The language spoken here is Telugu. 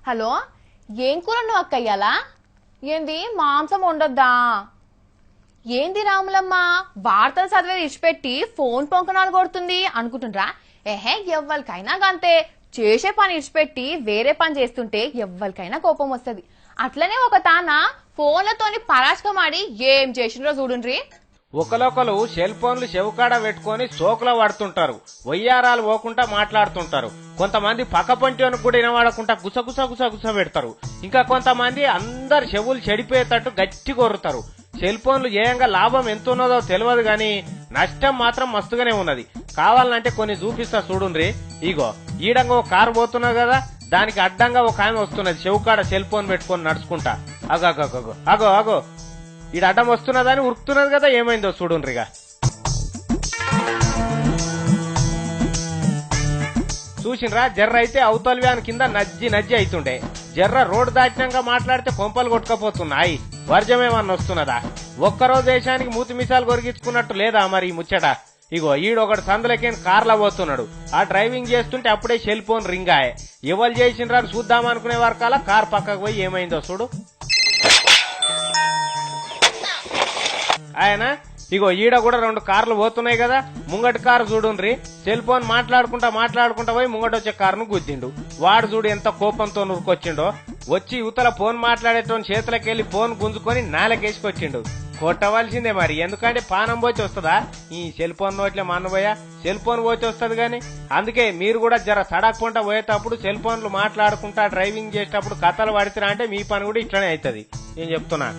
హలో, ఏం కూర నువ్వు అక్కయ్యాలా? ఏంది మాంసం వండొద్దా? ఏంది రాములమ్మ వార్తలు చదివేది ఇచ్చిపెట్టి ఫోన్ పొంకనాలు కొడుతుంది అనుకుంటుండ్రా? ఏహే, ఎవ్వరికైనా గంతే. చేసే పని ఇచ్చిపెట్టి వేరే పని చేస్తుంటే ఎవ్వరికైనా కోపం వస్తుంది. అట్లనే ఒక తాన ఫోన్లతోని పరాశకమాడి ఏం చేసిండ్రో చూడుండ్రి. ఒకరొకరు సెల్ ఫోన్లు చెవుకాడ పెట్టుకుని సోకులో పడుతుంటారు, వయ్యారాలు పోకుండా మాట్లాడుతుంటారు. కొంతమంది పక్క పంటి కూడా వినవాడకుండా గుసగుస గుసగుస పెడతారు. ఇంకా కొంతమంది అందరు చెవులు చెడిపోయేటట్టు గట్టి కొరుతారు. సెల్ ఫోన్లు ఏయంగా లాభం ఎంత ఉన్నదో తెలియదు గాని నష్టం మాత్రం మస్తుగానే ఉన్నది. కావాలంటే కొన్ని చూపిస్తా చూడుండ్రి. ఇగో ఈడంగా ఒక కారు పోతున్నది కదా, దానికి అడ్డంగా ఒక ఆమె వస్తున్నది చెవుకాడ సెల్ ఫోన్ పెట్టుకుని నడుచుకుంటా. అగో అగో అగో అగో ఈడ అడ్డం వస్తున్నదని ఉరుకుతున్నది కదా, ఏమైందో చూడుండ్రిగా. చూసినరా, జర్ర అయితే అవతల వ్యాన్ కింద నజ్జి నజ్జి అవుతుండే. జర్ర రోడ్డు దాటినాక మాట్లాడితే కొంపలు కొట్టుకపోతున్నాయి. వర్జమేమన్నా వస్తున్నదా? ఒక్కరోజు దేశానికి మూతి మిసాలు కొరిగించుకున్నట్టు లేదా మరి ఈ ముచ్చట? ఇగో ఈడొకటి సందులకేం కార్లో పోతున్నాడు. ఆ డ్రైవింగ్ చేస్తుంటే అప్పుడే సెల్ ఫోన్ రింగ్ ఆయే. ఎవరు చేసిండ్రా అని చూద్దామనుకునే వరకాల కార్ పక్కకు పోయి ఏమైందో చూడు. ఆయన ఇగో ఈడ కూడా 2 కార్లు పోతున్నాయి కదా, ముంగటి కారు చూడుండ్రి. సెల్ ఫోన్ మాట్లాడుకుంటా పోయి ముంగటొచ్చే కారును గుద్దిండు. వాడు చూడు ఎంత కోపంతో నురుకొచ్చిండో. వచ్చి యువతల ఫోన్ మాట్లాడేటోని చేతులకెళ్లి ఫోన్ గుంజుకొని నాలకేసుకొచ్చిండు. కొట్టవలసిందే మరి, ఎందుకంటే పానం పోచి వస్తుందా ఈ సెల్ ఫోన్ నోట్లే మానబోయా? సెల్ ఫోన్ పోచి వస్తుంది గాని. అందుకే మీరు కూడా జర సడక్ పొంట పోయేటప్పుడు సెల్ ఫోన్లు మాట్లాడుకుంటా డ్రైవింగ్ చేసేటప్పుడు కథలు పడితేరా అంటే మీ పని కూడా ఇట్లనే అవుతుంది. నేను చెప్తున్నా.